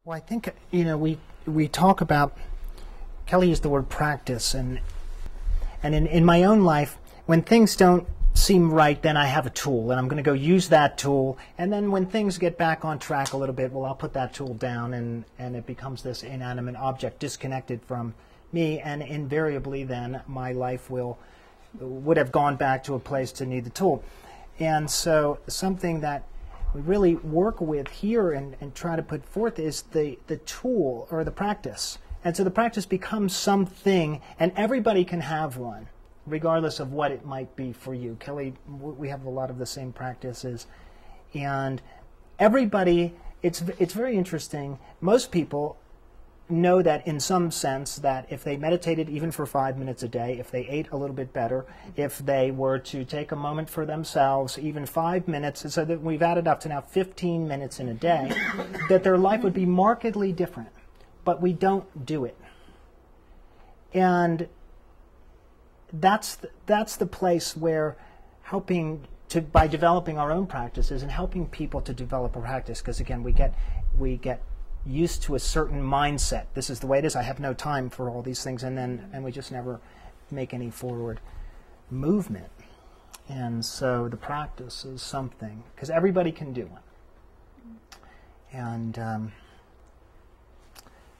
Well, I think, we talk about, Kelly used the word practice, and in my own life, when things don't seem right, then I have a tool, and I'm going to go use that tool, and then when things get back on track a little bit, well, I'll put that tool down, and it becomes this inanimate object disconnected from me, and invariably then my life would have gone back to a place to need the tool. And so something that we really work with here and try to put forth is the tool or the practice. And so the practice becomes something, and everybody can have one, regardless of what it might be for you. Kelly, we have a lot of the same practices. And everybody, it's very interesting. Most people know that in some sense that if they meditated even for 5 minutes a day, if they ate a little bit better, if they were to take a moment for themselves, even 5 minutes, so that we've added up to now 15 minutes in a day, that their life would be markedly different. But we don't do it. And that's the place where by developing our own practices and helping people to develop a practice, because again, we get used to a certain mindset. This is the way it is. I have no time for all these things, and we just never make any forward movement. And so the practice is something, because everybody can do it. And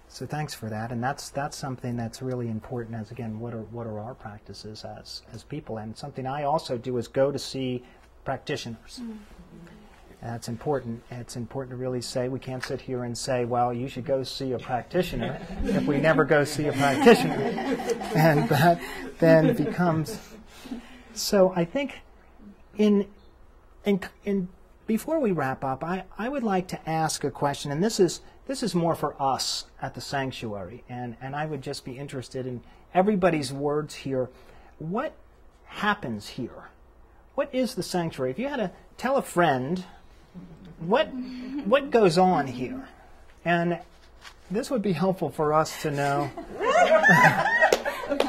so thanks for that. And that's something that's really important. As again, what are our practices as people? And something I also do is go to see practitioners. That's important. It's important to really say, we can't sit here and say, well, you should go see a practitioner if we never go see a practitioner. And that then becomes... So I think before we wrap up, I would like to ask a question, and this is more for us at the sanctuary, and I would just be interested in everybody's words here. What happens here? What is the sanctuary? If you had to tell a friend, what goes on here? And this would be helpful for us to know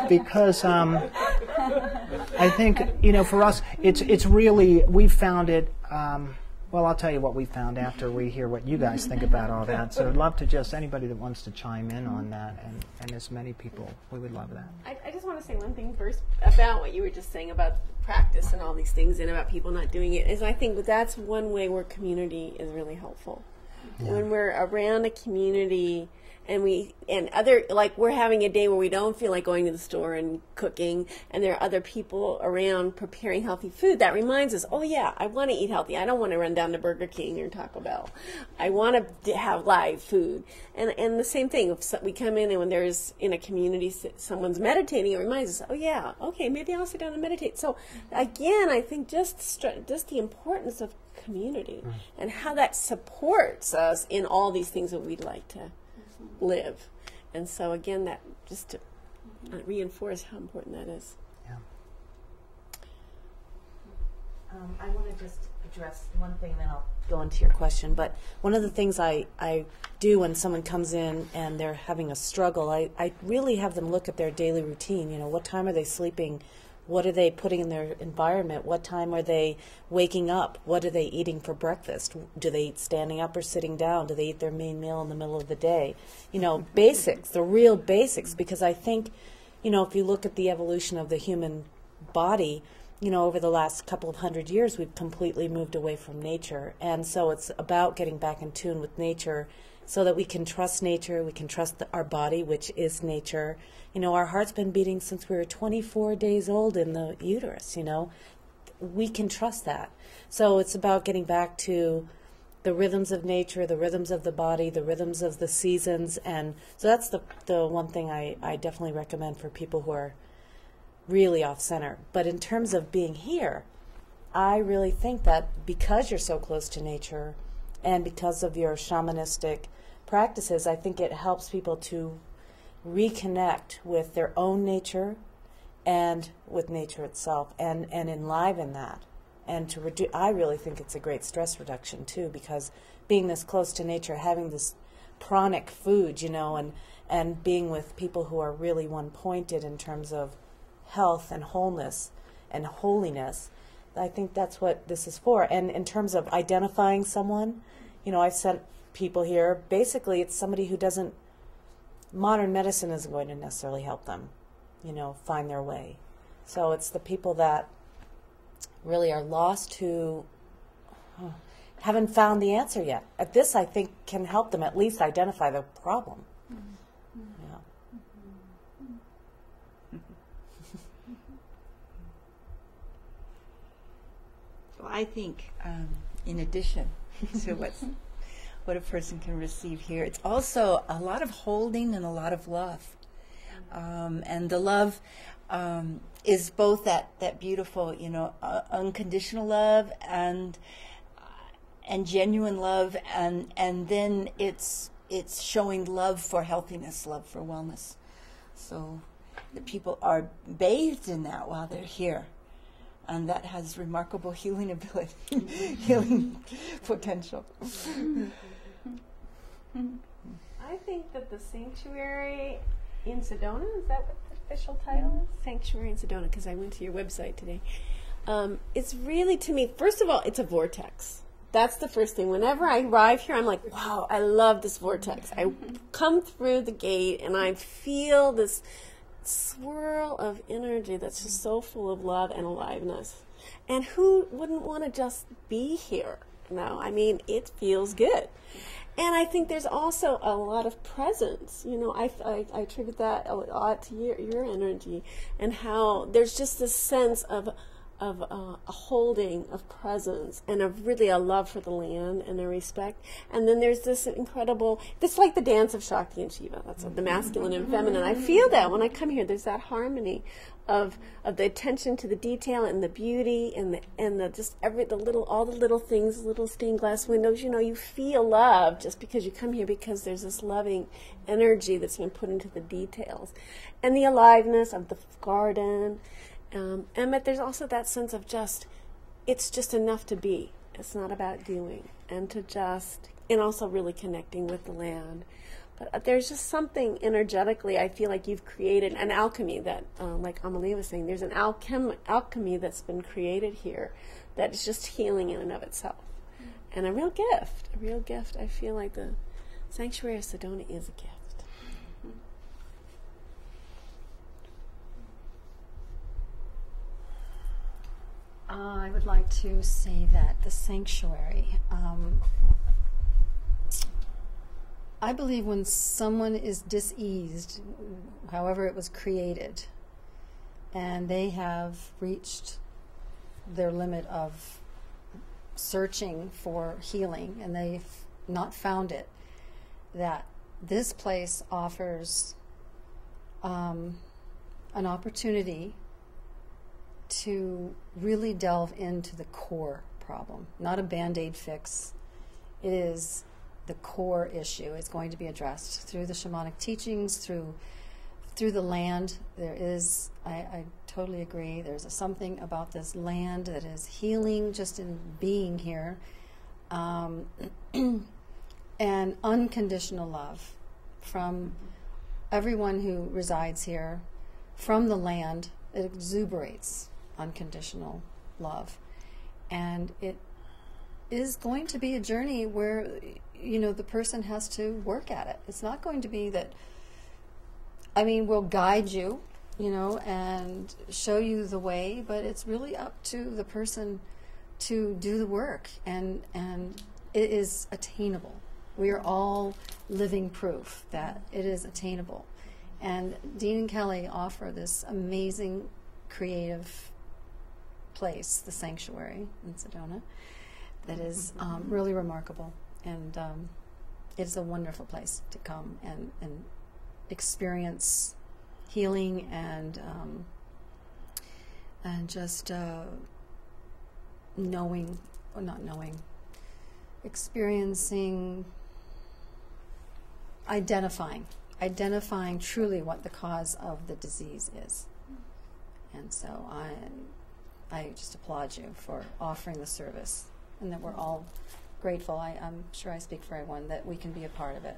because I think, for us, it's really, we've found it, well, I'll tell you what we found after we hear what you guys think about all that. So I'd love to just, anybody that wants to chime in on that, and as many people, we would love that. I just want to say one thing first about what you were just saying about practice and all these things and about people not doing it, is I think that's one way where community is really helpful. Yeah. When we're around a community and we're having a day where we don't feel like going to the store and cooking, and there are other people around preparing healthy food, that reminds us, oh yeah, I want to eat healthy. I don't want to run down to Burger King or Taco Bell. I want to have live food. And the same thing, if we come in and when there's in a community, someone's meditating, it reminds us, oh yeah, okay, maybe I'll sit down and meditate. So again, I think just the importance of community and how that supports us in all these things that we'd like to live. And so again, that just to reinforce how important that is. Yeah. I want to just address one thing, then I'll go into your question. But one of the things I do when someone comes in and they're having a struggle, I really have them look at their daily routine. What time are they sleeping? What are they putting in their environment? What time are they waking up? What are they eating for breakfast? Do they eat standing up or sitting down? Do they eat their main meal in the middle of the day? Basics, the real basics, because I think, if you look at the evolution of the human body, over the last couple of 100 years, we've completely moved away from nature. And so it's about getting back in tune with nature so that we can trust nature, we can trust our body, which is nature. Our heart's been beating since we were 24 days old in the uterus, We can trust that. So it's about getting back to the rhythms of nature, the rhythms of the body, the rhythms of the seasons. And so that's the one thing I definitely recommend for people who are really off-center. But in terms of being here, I really think that because you're so close to nature and because of your shamanistic practices, I think it helps people to reconnect with their own nature and with nature itself and enliven that. And I really think it's a great stress reduction too, because being this close to nature, having this pranic food, and being with people who are really one-pointed in terms of health and wholeness and holiness, I think that's what this is for. And in terms of identifying someone, I've sent people here, basically it's somebody who doesn't, modern medicine isn't going to necessarily help them, find their way. So it's the people that really are lost who haven't found the answer yet. At this, I think, can help them at least identify the problem. Yeah. Well, I think in addition to what a person can receive here, it's also a lot of holding and a lot of love. And the love is both that beautiful, unconditional love and genuine love, and then it's showing love for healthiness, love for wellness. So the people are bathed in that while they're here, and that has remarkable healing ability, healing potential. I think that the sanctuary in Sedona, is that what the official title is? Sanctuary in Sedona, because I went to your website today. It's really, to me, first of all, it's a vortex. That's the first thing. Whenever I arrive here, I'm like, wow, I love this vortex. I come through the gate and I feel this swirl of energy that's just so full of love and aliveness. And who wouldn't want to just be here? I mean, it feels good. And I think there's also a lot of presence. I attribute that a lot to your energy, and how there's just this sense of a holding of presence and of really a love for the land and a respect. And then there's this incredible, it's like the dance of Shakti and Shiva. That's the masculine and feminine. I feel that when I come here, there's that harmony of the attention to the detail and the beauty and the just all the little things, little stained glass windows. You feel love just because you come here, because there's this loving energy that's been put into the details, and the aliveness of the garden. But there's also that sense of it's just enough to be. It's not about doing, and also really connecting with the land. But there's just something energetically, I feel like you've created an alchemy that, like Amalie was saying, there's an alchemy that's been created here that is just healing in and of itself. And a real gift. I feel like the Sanctuary of Sedona is a gift. I would like to say that the sanctuary, I believe when someone is diseased, however it was created, and they have reached their limit of searching for healing and they've not found it, that this place offers an opportunity to really delve into the core problem, not a Band-Aid fix. It is the core issue. It's going to be addressed through the shamanic teachings, through the land. There is, I totally agree, there's something about this land that is healing just in being here, and unconditional love from everyone who resides here, from the land. It exuberates unconditional love, and it is going to be a journey where the person has to work at it. It's not going to be that, we'll guide you, and show you the way, but it's really up to the person to do the work, and it is attainable. We are all living proof that it is attainable. And Dean and Kelly offer this amazing creative place, the sanctuary in Sedona, that is really remarkable, and it's a wonderful place to come and experience healing and just experiencing, identifying truly what the cause of the disease is. And so I just applaud you for offering the service, and that we're all grateful. I'm sure I speak for everyone that we can be a part of it.